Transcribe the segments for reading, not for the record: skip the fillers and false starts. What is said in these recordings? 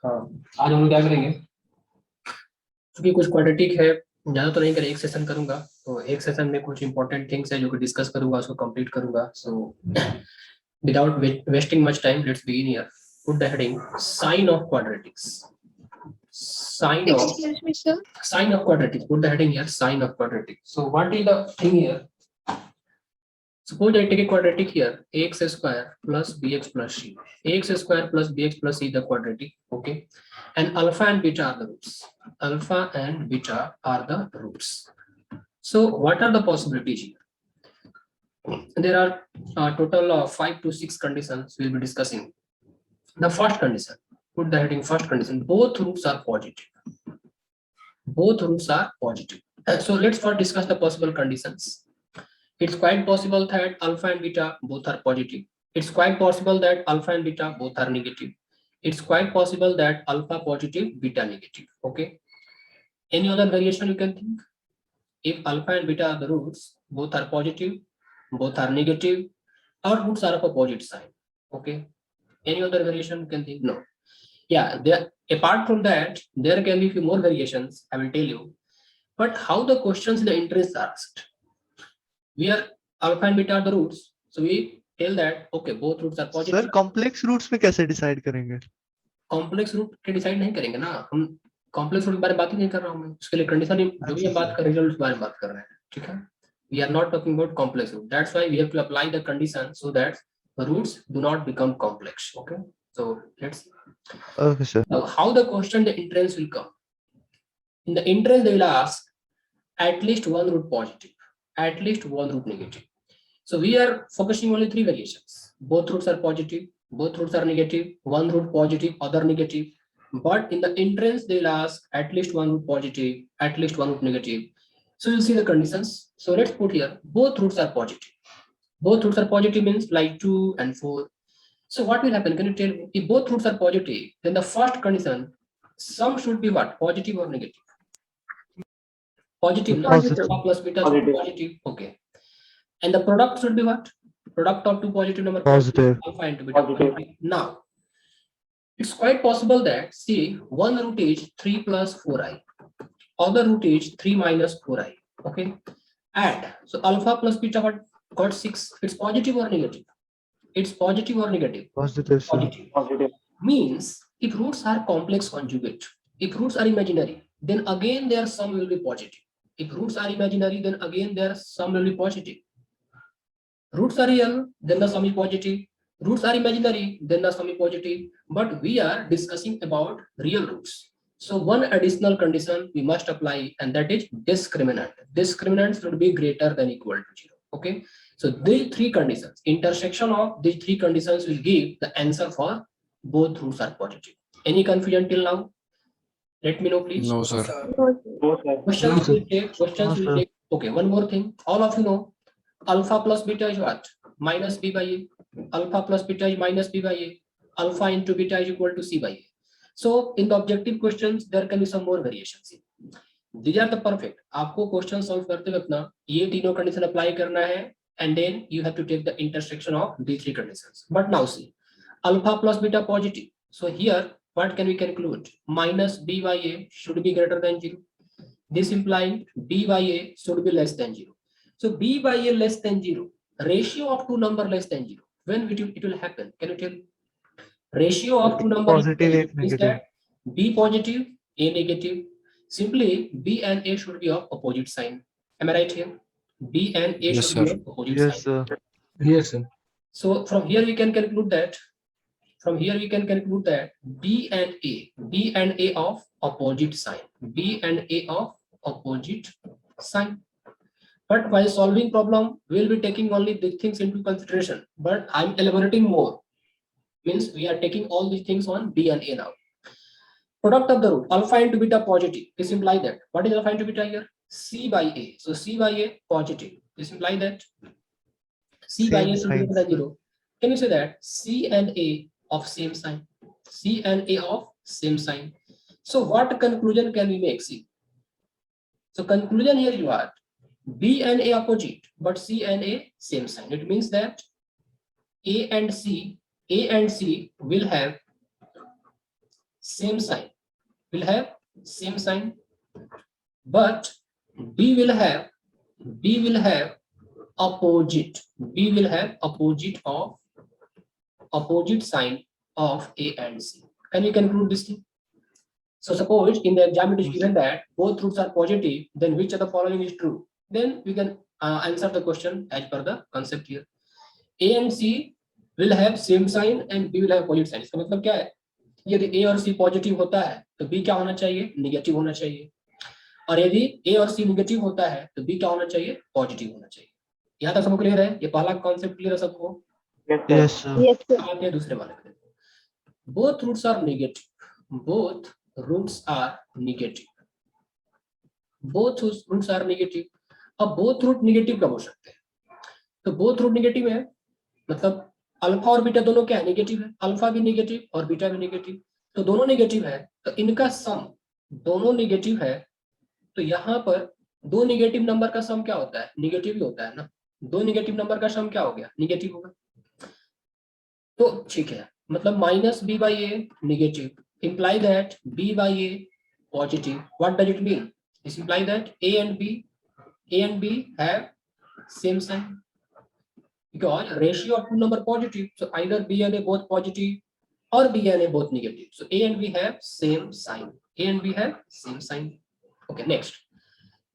हाँ, आज हम लोग क्या करेंगे, क्योंकि कुछ क्वाड्रेटिक है, ज़्यादा तो नहीं करें, एक सेशन करूंगा, तो एक सेशन में कुछ इंपॉर्टेंट थिंग्स है जो कि डिस्कस करूंगा, उसको कंप्लीट करूंगा. So without wasting much time, let's begin here. Put the heading sign of quadratics. Sign of Excuse me, sir. Sign of quadratics. Put the heading here, sign of quadratics. So what is the thing here? Suppose I take a quadratic here, ax square plus bx plus c. Ax square plus bx plus c is the quadratic, okay? And alpha and beta are the roots. Alpha and beta are the roots. So what are the possibilities here? There are total of 5 to 6 conditions we'll be discussing. The first condition, put the heading first condition, both roots are positive. Both roots are positive. So let's first discuss the possible conditions. It's quite possible that alpha and beta both are positive. It's quite possible that alpha and beta both are negative. It's quite possible that alpha positive, beta negative. Okay. Any other variation you can think? If alpha and beta are the roots, both are positive, both are negative, or roots are of opposite sign. Okay. Any other variation you can think? No. Yeah. Apart from that, there can be few more variations. I will tell you. But how the questions in the interest are asked? We are alpha and beta are the roots, so we tell that okay, both roots are positive. Sir complex roots में कैसे decide करेंगे? Complex root के decide नहीं करेंगे ना हम, complex root के बारे में बात ही नहीं कर रहा हूँ मैं, उसके लिए कंडीशन जो भी हम बात कर रहे हैं रिजल्ट के बारे में बात कर रहे हैं, ठीक है. We are not talking about complex root. That's why we have to apply the condition so that the roots do not become complex. Okay. So let's see. Okay, sir. Now, how the question the entrance will come. In the entrance, they will ask at least one root positive, at least one root negative. So we are focusing only three variations. Both roots are positive, both roots are negative, one root positive, other negative. But in the entrance, they'll ask at least one root positive, at least one root negative. So you'll see the conditions. So let's put here, both roots are positive. Both roots are positive means like 2 and 4. So what will happen? Can you tell me? If both roots are positive, then the first condition, sum should be what? Positive or negative? Positive. Positive. Alpha plus beta should be positive. Okay. And the product should be what? Product of two positive number Positive. alpha into beta. Positive. Now, it's quite possible that, see, one root is 3 plus 4i. Other root is 3 minus 4i. Okay. Add. So alpha plus beta what got 6. It's positive or negative? It's positive or negative? Positive, sir. Positive. Means if roots are complex conjugate, if roots are imaginary, then again their sum will be positive. If roots are imaginary, then again their sum will be positive. Roots are real, then the sum is positive. Roots are imaginary, then the sum is positive. But we are discussing about real roots. So one additional condition we must apply, and that is discriminant. Discriminant should be greater than equal to 0. Okay. So these three conditions, intersection of these three conditions will give the answer for both roots are positive. Any confusion till now? Let me know, please. No, sir. Questions will take. Questions will take. Okay. One more thing. All of you know, alpha plus beta is what? Minus b by a. Alpha plus beta is minus b by a. Alpha into beta is equal to c by a. So in the objective questions, there can be some more variations. These are the perfect. आपको question solve करते वक्त ना ये तीनों condition apply करना है, and then you have to take the intersection of these three conditions. But now see, alpha plus beta positive. So here, what can we conclude? Minus b by a should be greater than 0. This implies b by a should be less than 0. So b by a less than 0, ratio of two number less than 0. When it will happen? Can you tell? Ratio of two number Positive, is that b positive, a negative. Simply b and a should be of opposite sign. Am I right here? B and a Yes, should be sir. of opposite Yes, sign. sir. Yes, sir. So from here we can conclude that. From here we can conclude that B and A of opposite sign. B and A of opposite sign. But while solving problem, we'll be taking only these things into consideration. But I'm elaborating more. Means we are taking all these things on B and A now. Product of the root, alpha into beta positive. This implies that. What is alpha into beta here? C by A. So C by A positive. This implies that C by A should be greater than 0. Can you say that C and A of same sign? C and A of same sign. So what conclusion can we make? See. So conclusion here you are B and A opposite, but C and A same sign. It means that A and C will have same sign, will have same sign, but B will have opposite. B will have opposite sign of A and C. Can you conclude this thing? So suppose in the exam it is given that both roots are positive, then which of the following is true? Then we can answer the question as per the concept here. A and C will have same sign and B will have opposite sign. इसका मतलब क्या है? यदि A और C positive होता है तो B क्या होना चाहिए? निगेटिव होना चाहिए। और यदि A और C निगेटिव होता है तो B क्या होना चाहिए? पॉजिटिव होना चाहिए। यहाँ तक सबको क्लियर है? ये पहला कॉन्सेप्ट क्लियर है सबको? Yes, sir. Yes, sir. आते हैं दूसरे वाले पे। Both roots are negative. Both roots are negative. Both roots are negative. अब both root negative कब हो सकते हैं? तो both root negative है, मतलब अल्फा और बीटा दोनों क्या है? नेगेटिव है। अल्फा भी नेगेटिव और बीटा भी नेगेटिव, तो दोनों नेगेटिव है, तो इनका सम दोनों नेगेटिव है, तो यहाँ पर दो नेगेटिव नंबर का सम क्या होता है? नेगेटिव ही होता है ना। दो नेगेटिव नंबर का सम क्या हो गया? नेगेटिव होगा। तो ठीक है, मतलब minus B by A negative imply that b by a positive. What does it mean? This imply that a and b have same sign, because ratio of two number positive, so either b and a both positive or b and a both negative, so a and b have same sign. A and b have same sign. Okay, next.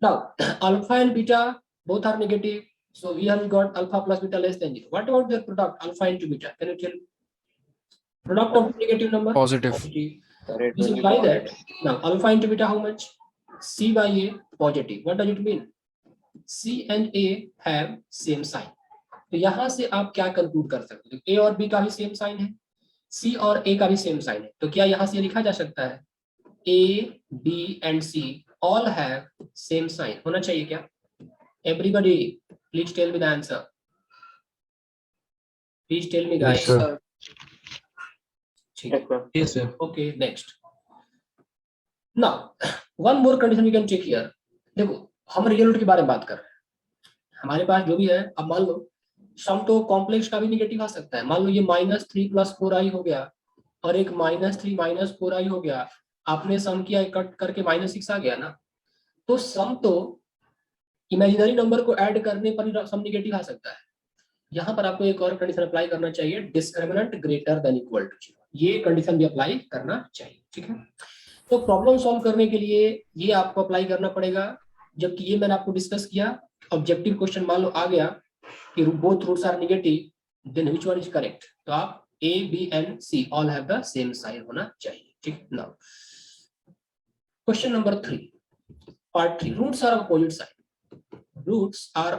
Now alpha and beta both are negative, so we have got alpha plus beta less than 0. What about their product alpha into beta? Can you tell me? Product of negative number? Positive. This imply that now alpha into beta how much? C by a positive. What does it mean? C and A have same sign. तो यहाँ से आप क्या conclude कर सकते हो? A और B का भी सेम साइन है, C और A का भी सेम साइन है, तो क्या यहाँ से लिखा जा सकता है A, B and C all have same sign? होना चाहिए क्या? Everybody, please tell me the answer. Please tell me, guys. Yes, sir. Yes, sir. Okay, next. Now, one more condition we can check here. देखो, हम real root के बारे में बात कर रहे हैं। हमारे पास जो भी है, अब मान लो सम तो कॉम्प्लेक्स का भी निगेटिव आ सकता है। मान लो ये -3 + 4i हो गया और एक -3 - 4i हो गया। आपने सम किया, कट करके -6 आ गया ना, तो सम तो इमेजिनरी नंबर को ऐड करने पर ही सम निगेटिव आ सकता है। यहाँ पर आपको एक और कंडीशन अप्लाई करना चाहिए, discriminant greater than equal to 0। ये कंडीशन भी अप्लाई करना चाहिए, ठीक है। तो प्रॉब्लम सॉल्व करने के लिए ये आपको अप्लाई करना पड़ेगा, जबकि ये मैंने आपको डिस्कस किया। ऑब्जेक्टिव क्वेश्चन मान लो आ गया कि both roots are negative, then which one is correct? तो आप A, B and C all have the same sign होना चाहिए, ठीक। Now question number 3, part 3, roots are of opposite sign. Roots are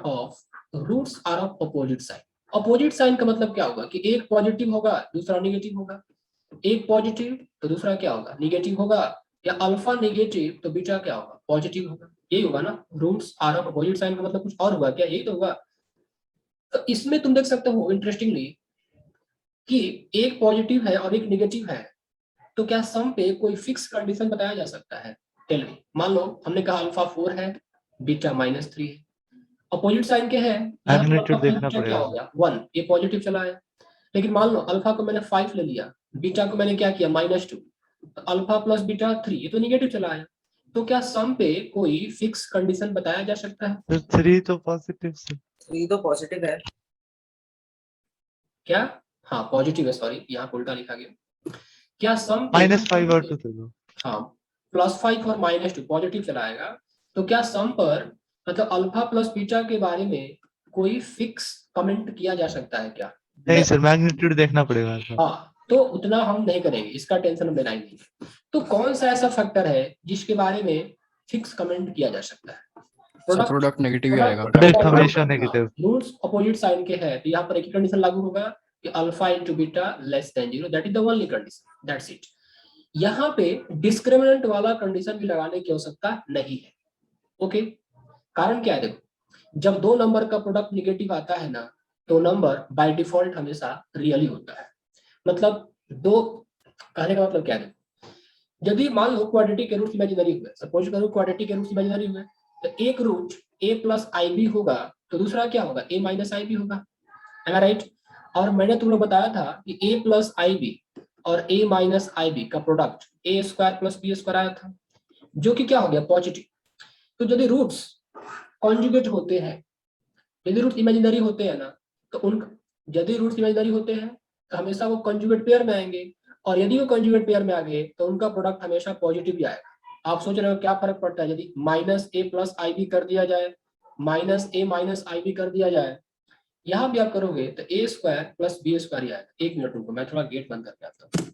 of opposite sign. Opposite sign का मतलब क्या होगा कि एक पॉजिटिव होगा दूसरा नेगेटिव होगा, एक पॉजिटिव तो दूसरा क्या होगा? नेगेटिव होगा, या अल्फा नेगेटिव तो बीटा क्या होगा? पॉजिटिव होगा। यही होगा ना, roots are of opposite sign का मतलब कुछ और हुआ क्या? यही तो होगा। तो इसमें तुम देख सकते हो इंटरेस्टिंगली कि एक पॉजिटिव है और एक नेगेटिव है, तो क्या सम पे कोई फिक्स कंडीशन बताया जा सकता है? Tell me. मान लो हमने कहा अल्फा 4 है, बीटा -3 है, अपोजिट साइन के हैं, मैग्नीट्यूड देखना क्या पड़ेगा। हो गया? 1, ये पॉजिटिव चला है। लेकिन मान लो अल्फा को मैंने 5 ले लिया, बीटा को मैंने क्या किया? -2, तो अल्फा प्लस बीटा 3, ये तो नेगेटिव चला है। तो क्या सम पे कोई फिक्स कंडीशन बताया जा सकता है? तो 3 तो पॉजिटिव से। 3 तो पॉजिटिव है। क्या? हाँ पॉजिटिव है, सॉरी यहाँ उल्टा लिखा गया। क्या सम पे -5 और 2 दे दो। हाँ +5 और -2 पॉजिटिव चला आएगा, तो क्या सम पर मतलब अल्फा प्लस बीटा के बारे में कोई फिक्स कमेंट किया जा सकता है क्या? नहीं सर, मैग्नीट्यूड देखना पड़ेगा। हाँ, तो उतना हम नहीं करेंगे, इसका टेंशन हम लेना ही नहीं। तो कौन सा ऐसा फैक्टर है जिसके बारे में फिक्स कमेंट किया जा सकता है? प्रोडक्ट नेगेटिव ही आएगा। प्रोडक्ट हमेशा नेगेटिव। रूट्स अपोजिट साइन के हैं, तो यहाँ पर एक ही कंडीशन लागू होगा कि alpha into beta less than 0, that is the only condition, that's it. यहाँ पे डिस्क्रिमिनेंट वाला कंडीशन भी लगाने की आवश्यकता नहीं है। ओके, कारण क्या है? देखो, जब दो नंबर का प्रोडक्ट निगेटिव आता है ना, तो नंबर बाय डिफॉल्ट हमेशा रियल ही होता है। मतलब दो, कहने का मतलब क्या है? यदि मान लो क्वाड्रेटिक के रूट्स इमेजिनरी हुए, सपोज करो क्वाड्रेटिक के रूट्स इमेजिनरी हुए, तो एक रूट a + ib होगा, तो दूसरा क्या होगा? a - ib होगा, है ना, राइट? और मैंने तुम लोग बताया था कि a + ib और a माइनस आई बी का product A square plus B square आया था, जो कि क्या हो गया पॉजिटिव। तो यदि रूट्स कॉन्जुगेट होते हैं, यदि रूट्स इमेजिनरी होते हैं ना, तो उन यदि रूट्स इमेजिनरी होते हैं तो हमेशा वो कॉन्जुगेट पेयर में आएंगे, और यदि वो कॉन्जुगेट पेयर में आ गए तो उनका प्रोडक्ट हमेशा पॉजिटिव ही आएगा। आप सोच रहे हो क्या फर्क पड़ता है यदि माइनस ए प्लस आई बी कर दिया जाए, minus A minus I B कर दिया जाए, यहाँ भी आप करोगे तो ए स्क्वायर प्लस बी स्क्वायर ही आएगा। एक मिनट रुको, मैं थोड़ा गेट बंद करके आता हूँ।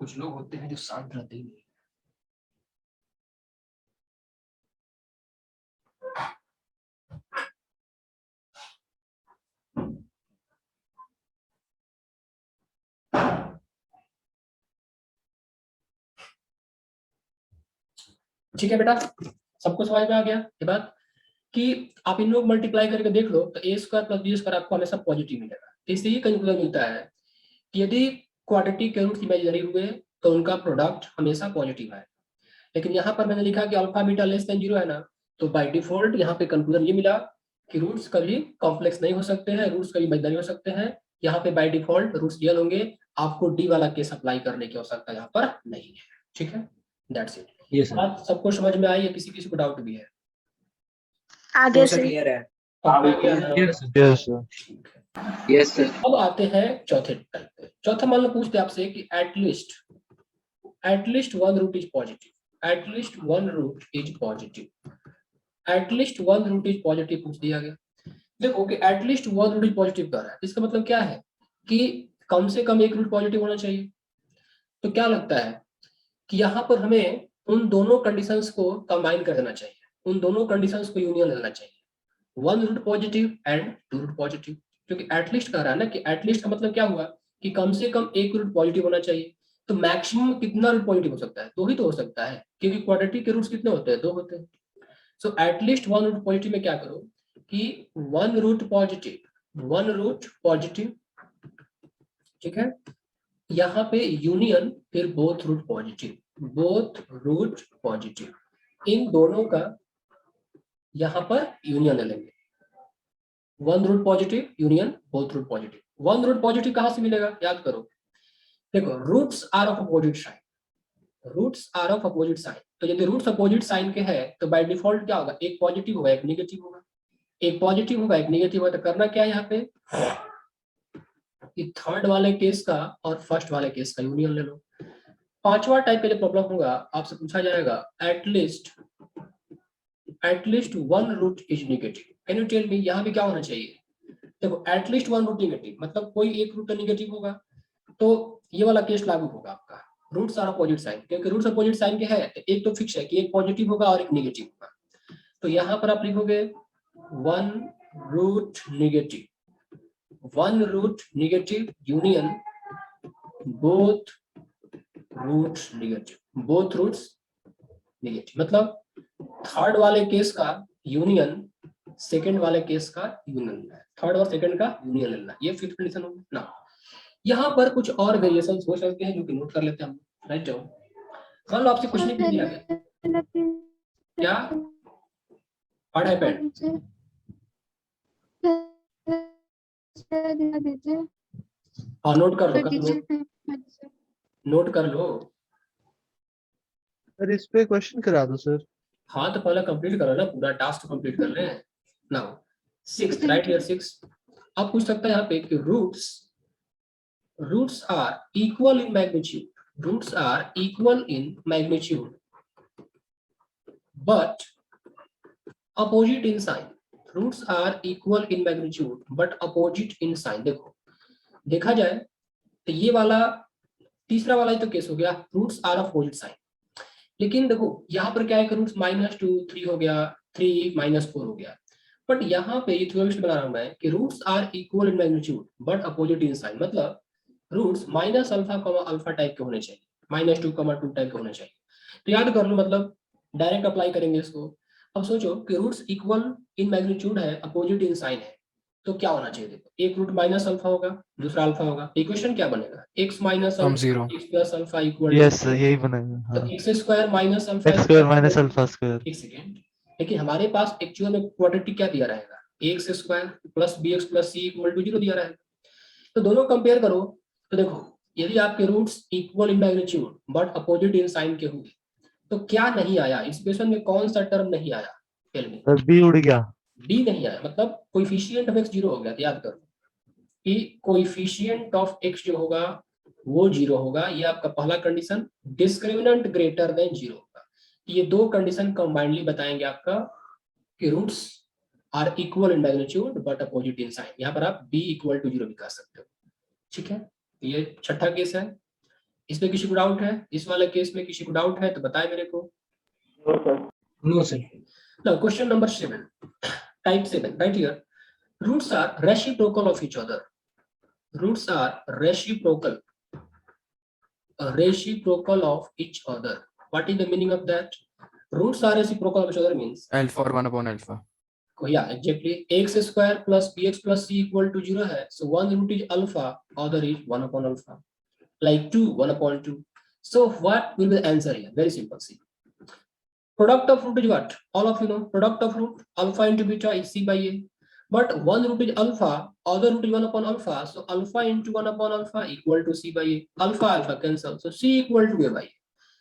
कुछ लोग होते हैं जो शांत रहते ही नहीं। ठीक है बेटा, सबको समझ में आ गया ये बात कि आप इन लोग मल्टीप्लाई करके देख लो तो ए स्क्वायर प्लस बी स्क्वायर आपको हमेशा पॉजिटिव मिलेगा। इससे ही कंक्लूजन मिलता है कि यदि क्वाड्रेटिक के रूट्स इमेजिनरी हुए तो उनका प्रोडक्ट हमेशा पॉजिटिव है। लेकिन यहाँ पर मैंने लिखा कि अल्फा बीटा लेस देन 0 है ना, तो बाय डिफॉल्ट यहाँ पे कंक्लूजन ये मिला कि रूट्स कभी कॉम्प्लेक्स नहीं हो सकते हैं, रूट्स कभी इमेजिनरी हो सकते हैं। यहाँ पे बाय डिफॉल्ट रूट्स रियल होंगे, आपको डी वाला केस अप्लाई करने की आवश्यकता यहाँ पर नहीं है। ठीक है, दैट्स इट। Yes, sir. बात सबको समझ में आई है? किसी किसी को डाउट भी है? आगे कौन सा से क्लियर है? Yes sir. ठीक है, यस सर। अब आते हैं चौथे टाइप पे। चौथा मान लो पूछते हैं आपसे कि at least one root is positive, at least one root is positive, at least one root is positive पूछ दिया गया। देखो कि at least one root is positive कर रहा है, इसका मतलब क्या है कि कम से कम एक रूट पॉजिटिव होना चाहिए। तो क्या लगता है कि यहाँ पर हमें उन दोनों कंडीशंस को कंबाइन कर देना चाहिए, उन दोनों कंडीशंस को यूनियन लेना चाहिए, one root positive and two root positive. क्योंकि एटलीस्ट कह रहा है ना, कि एटलीस्ट का मतलब क्या हुआ कि कम से कम एक रूट पॉजिटिव होना चाहिए। तो मैक्सिमम कितना रूट पॉजिटिव हो सकता है? दो ही तो हो सकता है, क्योंकि क्वाड्रेटिक के रूट्स कितने होते हैं? दो होते हैं। So at least one root positive में क्या करो कि वन रूट पॉजिटिव, ठीक है, यहाँ पे यूनियन फिर बोथ रूट पॉजिटिव, इन दोनों का यहाँ पर यूनियन ले लेंगे। One root positive union both root positive. One root positive कहाँ से मिलेगा? याद करो, देखो roots are of opposite sign, roots are of opposite sign. तो यदि रूट्स अपोजिट साइन के हैं तो बाय डिफॉल्ट क्या होगा? एक पॉजिटिव होगा एक नेगेटिव होगा, एक पॉजिटिव होगा एक नेगेटिव होगा। तो करना क्या है यहाँ पे कि थर्ड वाले केस का और फर्स्ट वाले केस का यूनियन ले लो। पांचवा टाइप का जो प्रॉब्लम होगा आपसे पूछा जाएगा at least one root is negative, can you tell me यहाँ पे क्या होना चाहिए? देखो एटलीस्ट वन रूट नेगेटिव मतलब कोई एक रूट नेगेटिव होगा, तो ये वाला केस लागू होगा आपका रूट्स आर अपोजिट साइन। क्योंकि रूट्स अपोजिट साइन के है तो एक तो फिक्स है कि एक पॉजिटिव होगा और एक नेगेटिव होगा। तो यहाँ पर आप लिखोगे one root negative union both roots negative. मतलब थर्ड वाले केस का यूनियन सेकंड वाले केस का यूनियन लेना है, थर्ड और सेकंड का यूनियन लेना है, ये फिफ्थ कंडीशन होगी ना। यहाँ पर कुछ और वेरिएशंस हो सकते हैं जो कि नोट कर लेते हैं हम। राइट जाओ, मान लो आपसे कुछ नहीं पूछ दिया गया, क्या व्हाट हैपेंड? हाँ नोट कर लो, नोट कर लो। सर इस पे क्वेश्चन करा दो सर। हाँ तो पहले कंप्लीट करो ना, पूरा टास्क कंप्लीट कर ले। Now 6 right here 6। अब पूछ सकता है यहाँ पे कि roots are equal in magnitude but opposite in sign. Roots are equal in magnitude but opposite in sign. देखो देखा जाए तो ये वाला तीसरा वाला ही तो केस हो गया, roots are of opposite sign. लेकिन देखो यहाँ पर क्या है कि रूट्स -2 3 हो गया, 3 -4 हो गया। बट यहाँ पे ये थ्योरम बना रहा हूं मैं कि roots are equal in magnitude but opposite in sign. मतलब रूट्स -α, टाइप के होने चाहिए, -2, 2 टाइप के होने चाहिए। तो याद कर लो, मतलब डायरेक्ट अप्लाई करेंगे इसको। अब सोचो कि रूट्स इक्वल इन मैग्नीट्यूड है, अपोजिट इन साइन है, तो क्या होना चाहिए? देखो एक रूट -α होगा, दूसरा अल्फा होगा। इक्वेशन क्या बनेगा? x माइनस हम zero. x plus alpha equal yes sir यही बनेगा। तो हाँ x square minus alpha x square minus alpha square. एक सेकेंड, लेकिन हमारे पास एक्चुअल में क्वाड्रेटिक क्या दिया रहेगा? X square plus bx plus c equal to 0 दिया रहेगा। तो दोनों कंपेयर करो तो देखो यदि आपके roots equal in magnitude but opposite in sign के हुए तो क्या नहीं आया, इस इक्वेशन में कौन सा टर्म नहीं आया? Tell me. सर बी उड़ गया। डी नहीं आया, मतलब कोएफिशिएंट ऑफ x जीरो हो गया। तो याद करो कि कोएफिशिएंट ऑफ x जो होगा वो जीरो होगा, ये आपका पहला condition. Discriminant greater than zero होगा। ये दो कंडीशन कंबाइंडली बताएंगे आपका कि roots are equal in magnitude but opposite in sign. यहाँ पर आप b इक्वल टू जीरो भी कह सकते हो, ठीक है। ये छठा केस है। इसमें किसी को डाउट है? इस वाले केस में किसी को डाउट है तो बताए मेरे को। No sir. Now question number 7, type 7, right here. Roots are reciprocal of each other. Roots are reciprocal of each other. What is the meaning of that? Roots are reciprocal of each other means, Alpha or 1 upon alpha. yeah, exactly. X square plus bx plus c equal to 0 है. So one root is alpha, other is 1 upon alpha. Like 2, 1 upon 2. So what will be the answer here? Very simple. See. Product of root is what? All of you know. Product of root alpha into beta is c by a. But one root is alpha, other root is 1 upon alpha. So alpha into 1 upon alpha equal to c by a. Alpha alpha cancel. So c equal to a by a.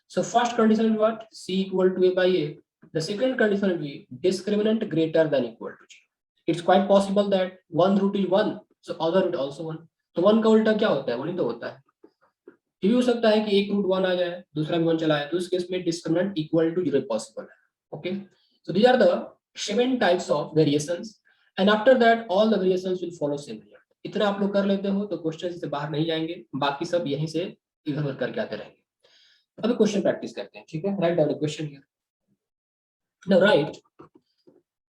So first condition is what? C equal to a by a. The second condition will be discriminant greater than equal to 0. It's quite possible that one root is 1, so other root also 1. तो 1 का उल्टा क्या होता है? 1 ही तो होता है। ये भी हो सकता है कि एक रूट 1 आ जाए, दूसरा भी 1 चला है, तो उस केस में discriminant equal to 0 पॉसिबल है। Okay, so these are the 7 types of variations. And after that all the variations will follow same result. इतना आप लोग कर लेते हो तो क्वेश्चन से बाहर नहीं जाएंगे, बाकी सब यहीं से इधर उधर करके आते रहेंगे। अभी क्वेश्चन प्रैक्टिस करते हैं, ठीक है। Write down the question here. Now right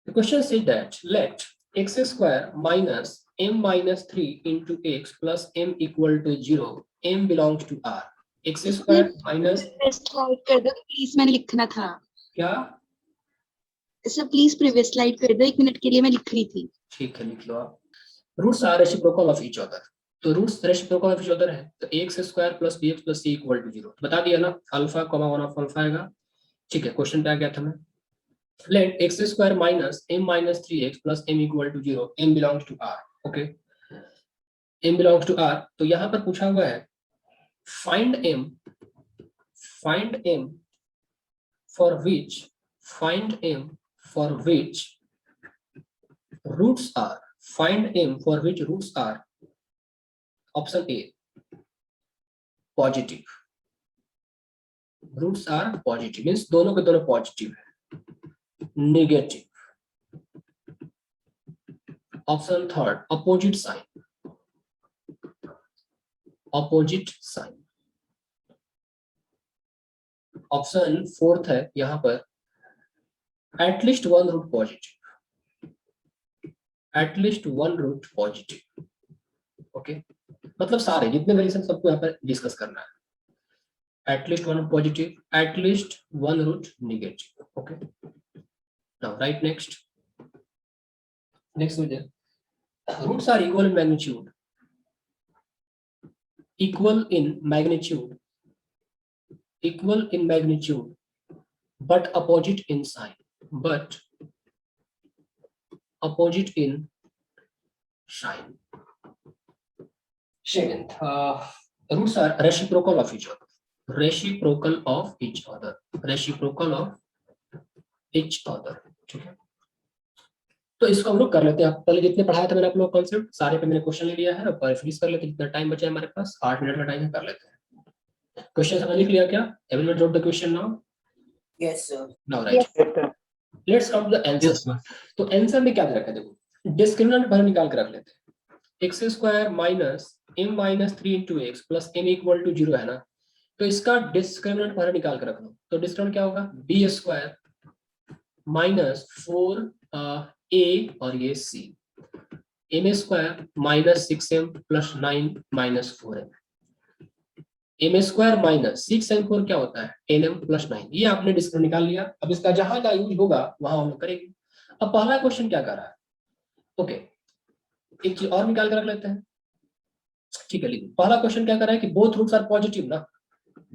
the question says that let x square minus m minus 3 into x plus m equal to 0, m belongs to R. x square minus slide कर दो please, मैंने लिखना था। क्या? Sir please previous slide कर दो, 1 minute के लिए मैं लिख रही थी। ठीक है, लिख लो आप। Roots are reciprocal of each other, तो roots reciprocal of each other है, तो x square plus b x plus c equal to 0 बता दिया ना, अल्फा कॉमा 1 ऑफ अल्फा आएगा, ठीक है। क्वेश्चन पे आ गया था मैं, let x square minus m minus 3x plus m equal to 0, m belongs to R. Okay, m belongs to R, तो यहां पर पूछा हुआ है find m for which roots are, find m for which roots are, option A, positive. Roots are positive means दोनों के दोनों positive है। Negative, option third opposite sign, option fourth है यहाँ पर at least one root positive, at least one root positive. Okay, मतलब सारे जितने वेरिएशन सबको यहाँ पर डिस्कस करना है। At least one positive, at least one root negative. Okay, now write next हो जाए। Roots are equal in magnitude but opposite in sign, opposite in sign. Seventh, roots are reciprocal of each other. ठीक है, तो इसको हम लोग कर लेते हैं। पहले जितने पढ़ाया था मैंने आप लोग कॉन्सेप्ट सारे पे मैंने क्वेश्चन ले लिया है, और फिनिश कर लेते हैं। जितना टाइम बचा है हमारे पास 8 मिनट का टाइम है, कर लेते हैं। क्वेश्चन समझ लिख लिया क्या? Everyone wrote the question now? Yes, sir. Now right, let's come to the answer. तो आंसर में क्या दे रखा है? देखो, डिस्क्रिमिनेंट बाहर निकाल के रख लेते हैं। x square minus m minus 3 into x plus m equal to 0 है ना, तो इसका डिस्क्रिमिनेंट बाहर निकाल के रख लो। तो डिस्क्रिमिनेंट क्या होगा? b स्क्वायर माइनस 4a और ये c, m square minus 6m plus 9 minus 4m, m square minus 6m4 क्या होता है? 10m plus 9। ये आपने डिस्क्रिमिनेंट निकाल लिया। अब इसका जहां का यूज होगा वहां हम लोग करेंगे। अब पहला क्वेश्चन क्या कर रहा है? ओके, एक चीज और निकाल कर रख लेते हैं, ठीक है। लिखिए, पहला क्वेश्चन क्या कर रहा है कि बोथ रूट्स आर पॉजिटिव ना,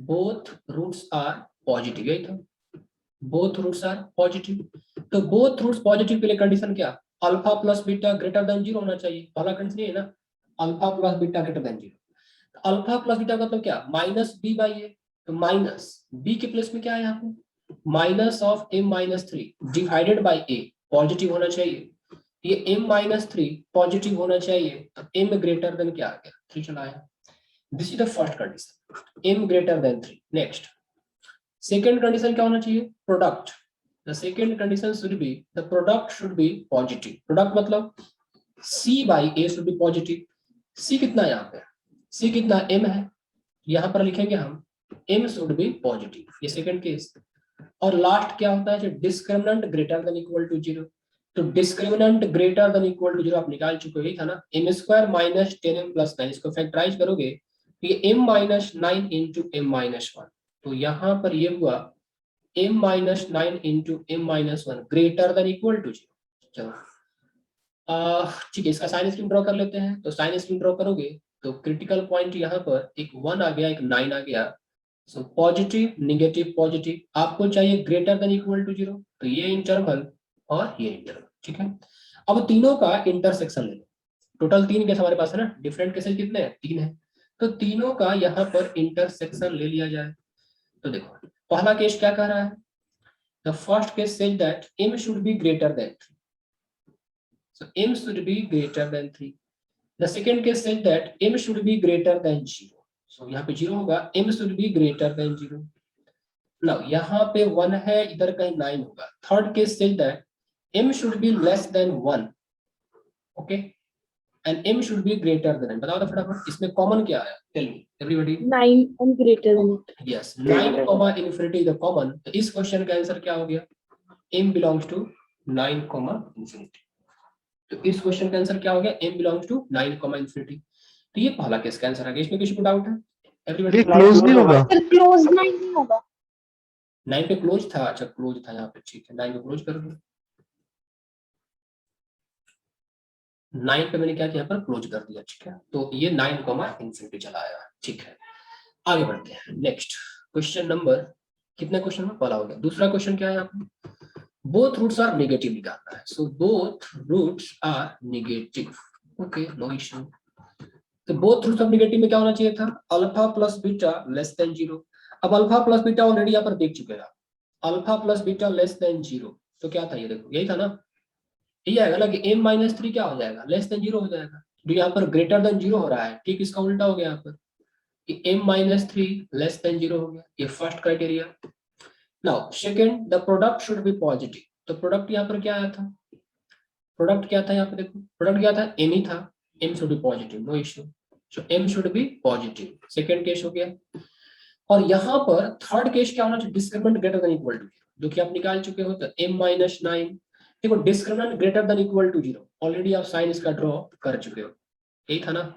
बोथ रूट्स आर पॉजिटिव, यही था, बोथ रूट्स आर पॉजिटिव। तो बोथ रूट्स पॉजिटिव के लिए कंडीशन क्या? Alpha plus beta greater than 0 होना चाहिए। पहला कंडीशन ये है ना, alpha plus beta greater than 0। Alpha plus beta का मतलब क्या, माइनस बी बाई ए, तो माइनस बी के प्लेस में क्या है यहाँ पे, minus of m minus three divided by A, positive होना चाहिए, ये एम माइनस थ्री पॉजिटिव होना चाहिए, तो एम ग्रेटर देन क्या आ गया, थ्री चला आया। This is the first condition, m greater than three. Next second condition क्या होना चाहिए, product, the second condition should be the product should be positive, product मतलब c by a should be positive. C कितना है यहाँ पे, सी कितना M है, यहाँ पर लिखेंगे हम एम शुड बी पॉजिटिव, ये सेकंड केस। और लास्ट क्या होता है, discriminant greater than equal to zero, तो discriminant greater than equal to zero आप निकाल चुके हो, यही था ना, M square minus 10m plus 9, इसको फैक्टराइज करोगे तो ये m minus 9 into m minus 1, तो यहाँ पर ये हुआ m minus 9 into m minus 1 greater than equal to zero. चलो ठीक है, इसका साइन स्क्रीन ड्रॉ कर लेते हैं, तो साइन स्क्रीन ड्रॉ करोगे तो क्रिटिकल पॉइंट यहाँ पर एक 1 आ गया, एक 9 आ गया, सो पॉजिटिव निगेटिव पॉजिटिव, आपको चाहिए greater than equal to zero, तो ये इंटरवल और ये इंटरवल, ठीक है। अब तीनों का इंटरसेक्शन ले लो, टोटल 3 केस हमारे पास है ना, डिफरेंट केसेस कितने हैं, 3 है, तो तीनों का यहाँ पर इंटरसेक्शन ले लिया जाए। तो देखो पहला केस क्या कह रहा है, the first case says that m should be greater than 3, so m should be greater than 3. The second case said that m should be greater than 0, so यहाँ पे 0 होगा, m should be greater than 0. Now यहाँ पे 1 है, इधर कहीं 9 होगा। Third case said that m should be less than 1, okay, and m should be greater than, बताओ तो फटाफट इसमें कॉमन क्या आया, tell me everybody। 9 and greater than it. Yes, 9 comma infinity the common, तो इस क्वेश्चन का आंसर क्या हो गया, m belongs to 9 comma infinity, तो इस क्वेश्चन का आंसर क्या हो गया, m belongs to 9 comma infinity। तो ये पहला केस का आंसर आ गया, इसमें किसी को डाउट है, एवरीबॉडी। ये क्लोज नहीं होगा, Sir, close 9 नहीं होगा। 9 पे क्लोज था, अच्छा क्लोज था यहाँ पे, ठीक है 9 पे क्लोज कर दो, 9 पे मैंने क्या किया, यहाँ पर क्लोज कर दिया, ठीक है, तो ये 9 comma infinity चला आया, ठीक है। आगे बढ़ते हैं, नेक्स्ट क्वेश्चन नंबर, कितने क्वेश्चन में पहला हो गया, दूसरा क्वेश्चन क्या है यहाँ पे, both roots are negative निकालना है, so both roots are negative, okay no issue। तो both roots of negative में क्या होना चाहिए था, alpha plus beta less than 0। अब अल्फा प्लस बीटा ऑलरेडी यहाँ पर देख चुके हैं, alpha plus beta less than 0, तो क्या था ये देखो, यही था ना, यही आएगा ना कि m माइनस 3 क्या हो जाएगा, लेस देन 0 हो जाएगा, जो यहाँ पर ग्रेटर देन 0 हो रहा है, ठीक इसका उल्टा हो गया यहाँ पर कि m माइनस 3 लेस देन 0 हो गया, ये first criteria. Now second, the product should be positive, तो प्रोडक्ट यहाँ पर क्या आया था, प्रोडक्ट क्या था यहाँ पे देखो, प्रोडक्ट क्या था, m ही था, m should be positive no issue, so m should be positive, second case हो गया। और यहाँ पर थर्ड केस क्या होना चाहिए, discriminant greater than equal to 0, जो कि आप निकाल चुके हो, तो m माइनस 9, देखो discriminant greater than equal to 0 already आप साइन इसका ड्रॉ कर चुके हो, यही था ना,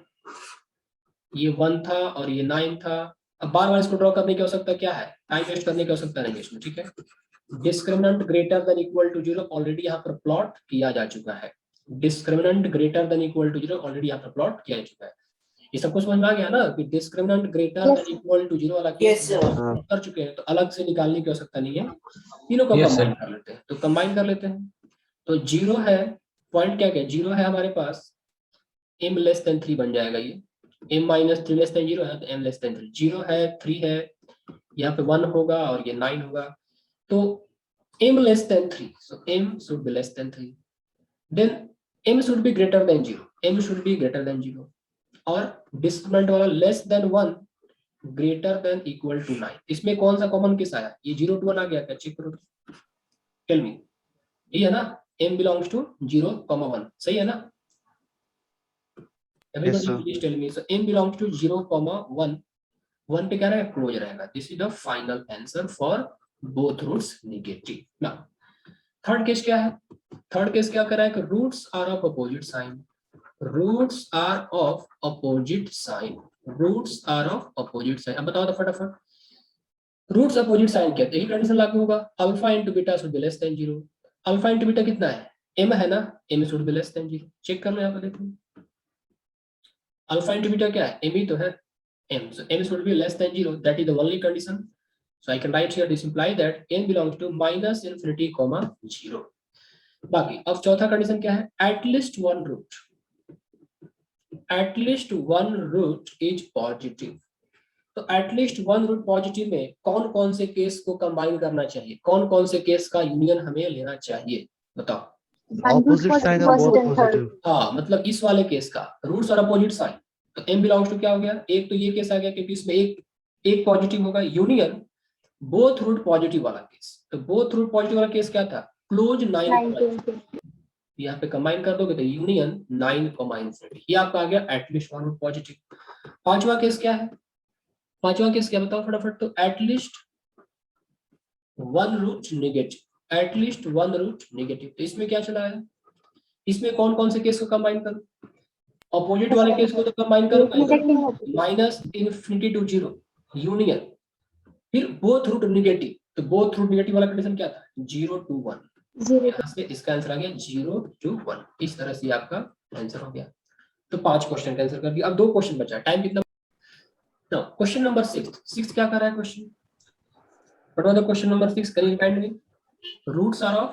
ये 1 था और ये 9 था, अब बार बार इसको ड्रॉ करने की आवश्यकता क्या है, टाइम वेस्ट करने की आवश्यकता नहीं है इसमें, ठीक है। Discriminant greater than equal to 0 already यहाँ पर प्लॉट किया जा चुका है, discriminant greater than equal to 0 already यहाँ पर प्लॉट किया जा चुका है, ये सबको समझ में आ गया ना कि discriminant greater than equal to 0 वाला केस कर चुके हैं, तो अलग से निकालने की आवश्यकता नहीं है, तीनों को कंबाइन कर लेते हैं, तो कंबाइन कर लेते हैं, तो 0 है, पॉइंट क्या क्या 0 है हमारे पास, m लेस देन 3 बन जाएगा, ये m माइनस 3 लेस देन 0 है, तो m लेस देन 3, 0 है 3 है, यहाँ पे 1 होगा और ये 9 होगा, तो m less than 3, so m should be less than 3, then m should be greater than 0, m should be greater than 0, और डिस्क्रिमिनेंट वाला less than 1 greater than equal to 9, इसमें कौन सा कॉमन केस आया, ये 0 to 1 आ गया क्या, चेक करो, टेल मी, ये है ना, m belongs to 0, 1, सही है ना, everybody please tell me, so m belongs to 0, 1, 1 पे क्या रहेगा, क्लोज रहेगा, this is the final answer for both roots negative. Now third case क्या है, थर्ड केस क्या कर रहा है कि roots are of opposite sign, roots are of opposite sign, roots are of opposite sign, अब बताओ तो फटाफट, रूट्स अपोजिट साइन क्या, यही कंडीशन लागू होगा, alpha into beta should be less than 0, alpha into beta कितना है, m है ना, m should be less than 0, check कर लो यहाँ पर देखो, अल्फा इंटू बीटा क्या है, m ही तो है, m, so m should be less than 0, that is the only condition, so I can write here, this imply that n belongs to minus infinity comma 0। बाकी अब चौथा कंडीशन क्या है, at least one root, at least one root is positive. तो at least one root positive में कौन कौन से केस को कंबाइन करना चाहिए, कौन कौन से केस का यूनियन हमें लेना चाहिए, बताओ। ऑपोजिट साइन और बोथ पॉजिटिव। हाँ, मतलब इस वाले केस का रूट्स और अपोजिट साइन, तो m बिलोंग्स टू क्या हो गया, एक तो ये केस आ गया क्योंकि इसमें एक पॉजिटिव होगा, यूनियन बोथ रूट पॉजिटिव वाला केस। तो बोथ रूट पॉजिटिव वाला केस क्या था, क्लोज 9, यहाँ पे कंबाइन कर दोगे तो यूनियन 9, ये आपका आ गया एटलीस्ट वन रूट पॉजिटिव। पांचवा केस क्या है, पांचवा केस क्या बताओ फटाफट, तो at least one root negative, at least one root negative. तो इसमें क्या चला है, इसमें कौन कौन से केस को कंबाइन करो, अपोजिट वाले केस को तो कंबाइन करो, -∞ to 0 यूनियन, फिर बोथ रूट नेगेटिव। तो बोथ रूट नेगेटिव वाला कंडीशन क्या था, 0 to 1। यहाँ से इसका आंसर आ गया 0 to 1। इस तरह से आपका आंसर हो गया। तो 5 क्वेश्चन का आंसर कर दिया। अब 2 क्वेश्चन बचा, टाइम कितना। क्वेश्चन नंबर 6 क्या कर रहा है question, what was the question number 6, can you remind me. Roots are of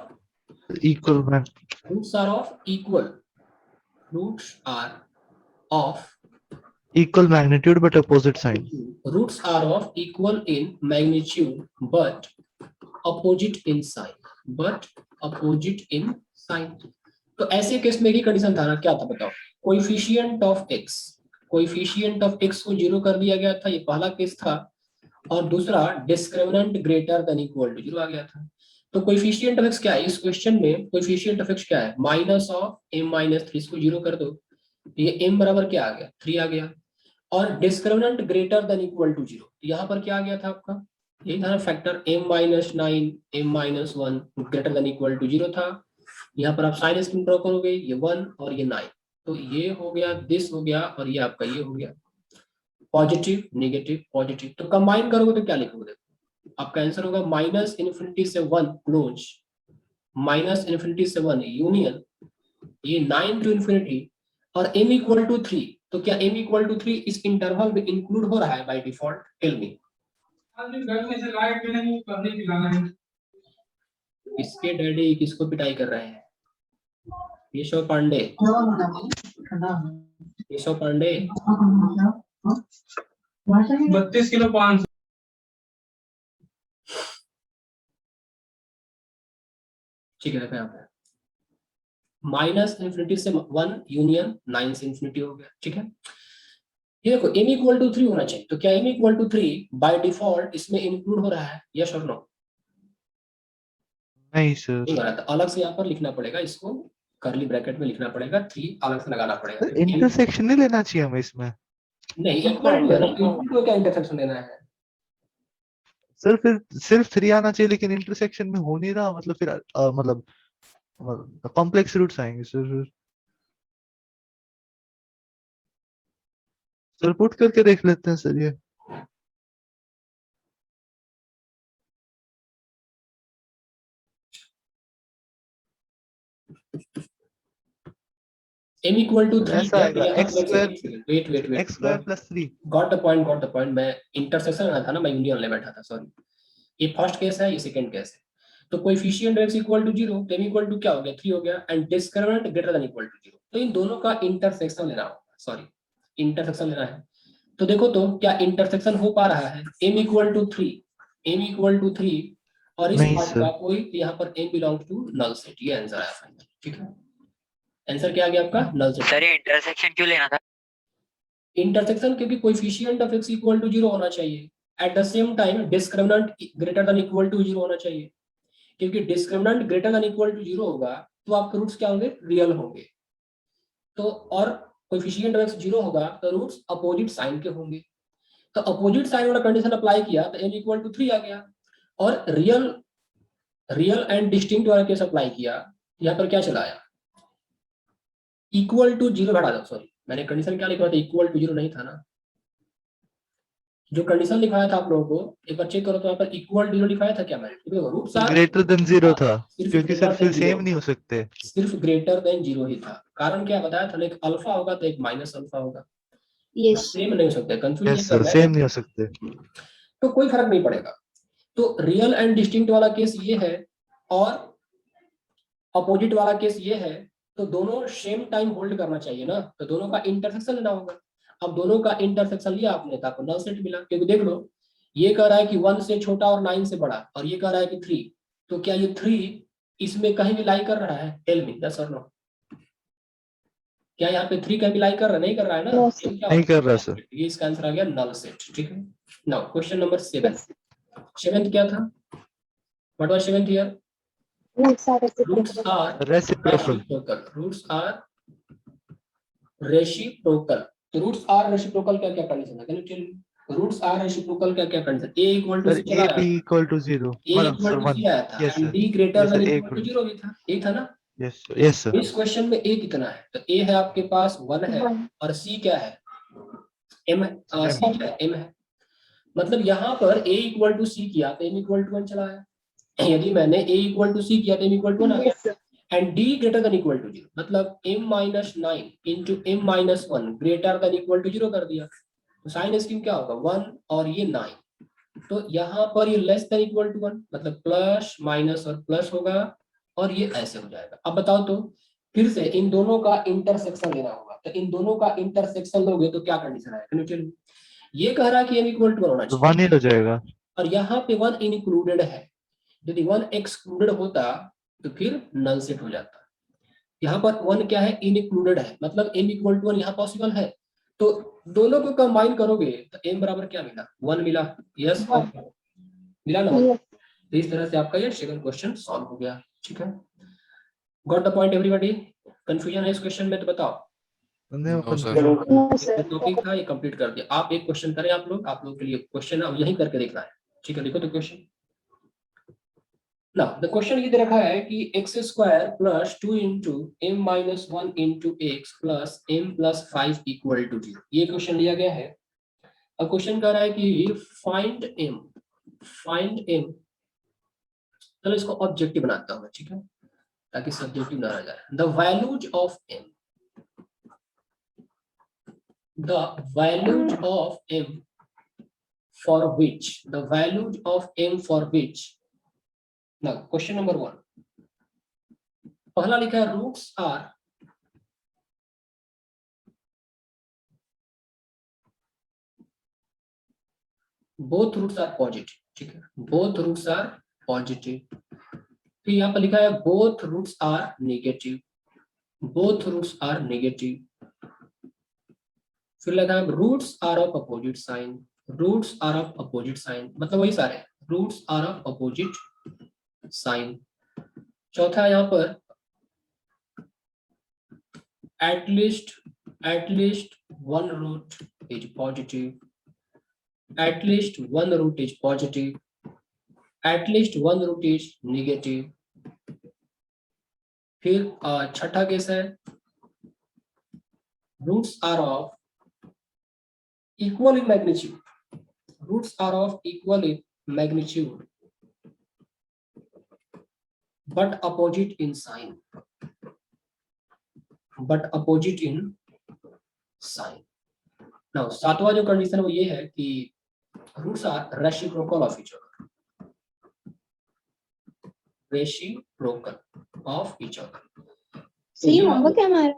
equal man. Roots are of equal, roots are of Equal magnitude but opposite sign. roots are of equal in magnitude but opposite in sign, but opposite in sign। तो ऐसे case में की condition था ना, क्या था बताओ, coefficient of x, coefficient of x को 0 कर दिया गया था, ये पहला केस था, और दूसरा discriminant greater than equal to 0 आ गया था। तो कोएफिशिएंट ऑफ x क्या है इस क्वेश्चन में, कोएफिशिएंट ऑफ x क्या है, -m-3, इसको 0 कर दो, ये m बराबर क्या आ गया, 3 आ गया, और discriminant greater than equal to 0, यहाँ पर क्या आ गया था आपका, यही था factor m-9 m-1 greater than equal to 0 था। यहाँ पर आप साइन स्क्रीन ड्रॉ करोगे, ये 1 और ये 9, तो ये हो गया, दिस हो गया, और ये आपका ये हो गया पॉजिटिव नेगेटिव पॉजिटिव। तो कंबाइन करोगे तो क्या लिखोगे, आपका आंसर होगा -∞ से 1 क्लोज, -∞ से 1 यूनियन, ये 9 to ∞, और m इक्वल टू 3। तो क्या m इक्वल टू 3 इस इंटरवल में इंक्लूड हो रहा है बाय डिफॉल्ट, टेल मी। इसके डैडी किसको पिटाई कर रहे हैं, केशव पांडे, केशव पांडे। 32 किलो 500। ठीक है, देखो यहाँ पे -∞ से 1 यूनियन 9 से ∞ हो गया, ठीक है। ये देखो m इक्वल टू 3 होना चाहिए, तो क्या m equal to 3 by default इसमें इंक्लूड हो रहा है, यस और नो। नहीं सर। नहीं हो रहा, तो अलग से यहाँ पर लिखना पड़ेगा, इसको कर्ली ब्रैकेट में लिखना पड़ेगा, 3 अलग से लगाना पड़ेगा। इंटरसेक्शन नहीं लेना चाहिए हमें इसमें। नहीं, इक्वल टू है ना, इक्वल टू क्या इंटरसेक्शन लेना है, सर फिर सिर्फ 3 आना चाहिए, लेकिन इंटरसेक्शन में हो नहीं रहा, मतलब फिर मतलब कॉम्प्लेक्स रूट्स आएंगे सर। सर पुट करके देख लेते हैं सर ये। m इक्वल टू 3 ऐसा आएगा x square wait, + 3। Got the point. मैं इंटरसेक्शन लेना था ना, मैं यूनियन ले बैठा था, सॉरी। ये फर्स्ट केस है, ये सेकंड केस है। तो कोएफिशिएंट x इक्वल टू 0, तो m इक्वल टू क्या हो गया, 3 हो गया, and discriminant greater than equal to 0। तो इन दोनों का इंटरसेक्शन लेना होगा, सॉरी इंटरसेक्शन लेना है। तो देखो तो क्या इंटरसेक्शन हो पा रहा है, m इक्वल टू 3 और इस नहीं पार्ट सर। का कोई, तो यहाँ पर m belongs to null set, ये आंसर आया फाइनल, ठीक है। आंसर क्या आ गया आपका, नल सेट। सर ये इंटरसेक्शन क्यों लेना था, इंटरसेक्शन क्योंकि coefficient of x equal to 0 होना चाहिए, at the same time discriminant greater than equal to 0 होना चाहिए, क्योंकि discriminant greater than equal to 0 होगा तो आपके रूट्स क्या होंगे, रियल होंगे। तो और कोएफिशिएंट ऑफ x 0 होगा तो रूट्स अपोजिट साइन के होंगे। तो अपोजिट साइन वाला कंडीशन अप्लाई किया तो m इक्वल टू 3 आ गया, और रियल एंड डिस्टिंक्ट वाला केस अप्लाई किया, यहाँ पर क्या चला आया, इक्वल टू 0 हटा दो, सॉरी मैंने कंडीशन क्या लिखा था, इक्वल टू 0 नहीं था ना, जो कंडीशन लिखाया था आप लोगों को एक बार चेक करो, तो यहाँ पर इक्वल टू 0 लिखाया था क्या मैंने, देखो रूट्स आर ग्रेटर देन 0 था, सिर्फ क्योंकि greater सर फिर than सेम 0, नहीं हो सकते। सिर्फ ग्रेटर देन 0 ही था। कारण क्या बताया था ना, एक अल्फा होगा तो एक माइनस अल्फा होगा, यस सेम नहीं हो सकते, कंफ्यूज यस सर, सेम नहीं हो सकते। तो कोई फर्क नहीं पड़ेगा। तो रियल एंड डिस्टिंक्ट वाला केस ये है, और अपोजिट वाला केस ये है। तो दोनों सेम टाइम होल्ड करना चाहिए ना, तो दोनों का इंटरसेक्शन लेना होगा। अब दोनों का इंटरसेक्शन लिया आपने तो आपको नल सेट मिला, क्योंकि देख लो ये कह रहा है कि 1 से छोटा और 9 से बड़ा, और ये कह रहा है कि 3, तो क्या ये 3 इसमें कहीं भी लाई कर रहा है? टेल मी, यस और नो। क्या यहाँ पे 3 कहीं भी लाई कर रहा है? नहीं कर रहा है ना। No, तो क्या नहीं होगा? कर रहा सर। ये इसका आंसर आ गया नल सेट। ठीक है, नाउ क्वेश्चन नंबर 7। 7th क्या था? What was 7th here? roots are Roots are reciprocal. reciprocal. Roots are reciprocal. तो roots are reciprocal क्या क्या कंडीशन है? Can you tell me? Roots are reciprocal क्या क्या condition? A equal to sir C चला A आया, B equal to 0 A equal sir to 1। C आया था, yes and sir, D greater yes than sir, equal to 0 भी था, यही था ना। Yes sir, yes sir. इस क्वेश्चन में A कितना है? तो A है आपके पास 1 है, और C क्या है? M है। C क्या है? M है। मतलब यहाँ पर A equal to C किया तो M equal to 1 चला आया। यदि मैंने A equal to C किया तो M equal to 1 आ गया। Yes, sir. And D greater than equal to 0, मतलब m-9 into m-1 greater than equal to 0 कर दिया, तो साइन स्कीम क्या होगा? 1 और ये 9, तो यहाँ पर ये लेस देन इक्वल टू 1, मतलब प्लस माइनस और प्लस होगा, और ये ऐसे हो जाएगा। अब बताओ तो फिर से इन दोनों का इंटरसेक्शन लेना होगा, तो इन दोनों का इंटरसेक्शन लोगे तो क्या कंडीशन आएगा? ये कह रहा है कि m इक्वल टू 1 होना तो चाहिए, 1 ही हो जाएगा। और यहाँ पे 1 इनक्लूडेड है। यदि 1 एक्सक्लूडेड होता तो फिर नल सेट हो जाता। यहाँ पर 1 क्या है? इनक्लूडेड है, मतलब m इक्वल टू 1 यहाँ पॉसिबल है, तो दोनों को कंबाइन करोगे तो m बराबर क्या मिला? 1 मिला। यस मिला ना? Yes. तो इस तरह से आपका ये सेकंड क्वेश्चन सॉल्व हो गया। ठीक है, got the point everybody? Confusion है इस क्वेश्चन में तो बताओ। No, sir. No, sir. Topic था ये कंप्लीट कर दिया। आप एक क्वेश्चन करें, आप लोग के लिए क्वेश्चन अब यही करके देखना है। ठीक है, देखो तो क्वेश्चन। Now the question ये दे रखा है कि x square plus 2 into m minus 1 into x plus m plus 5 equal to 0, ये क्वेश्चन लिया गया है। अब क्वेश्चन कह रहा है कि फाइंड m। चलो इसको ऑब्जेक्टिव बनाता हूँ, ठीक है, ताकि सब्जेक्टिव ना रह जाए। The values of m for which now question number 1, पहला लिखा है roots are both roots are positive. ठीक है, बोथ रूट्स आर पॉजिटिव। फिर यहाँ पर लिखा है both roots are negative, both roots are negative. फिर लिखा है roots are of opposite sign, roots are of opposite sign, मतलब वही सारे roots are of opposite sign. चौथा यहाँ पर at least one root is positive, at least one root is positive, at least one root is negative। फिर छठा case है roots are of equal in magnitude, roots are of equal in magnitude but opposite in sign, but opposite in sign. Now सातवां जो condition वो ये है कि roots are reciprocal of each other, reciprocal of each other. सही होगा क्या हमारा?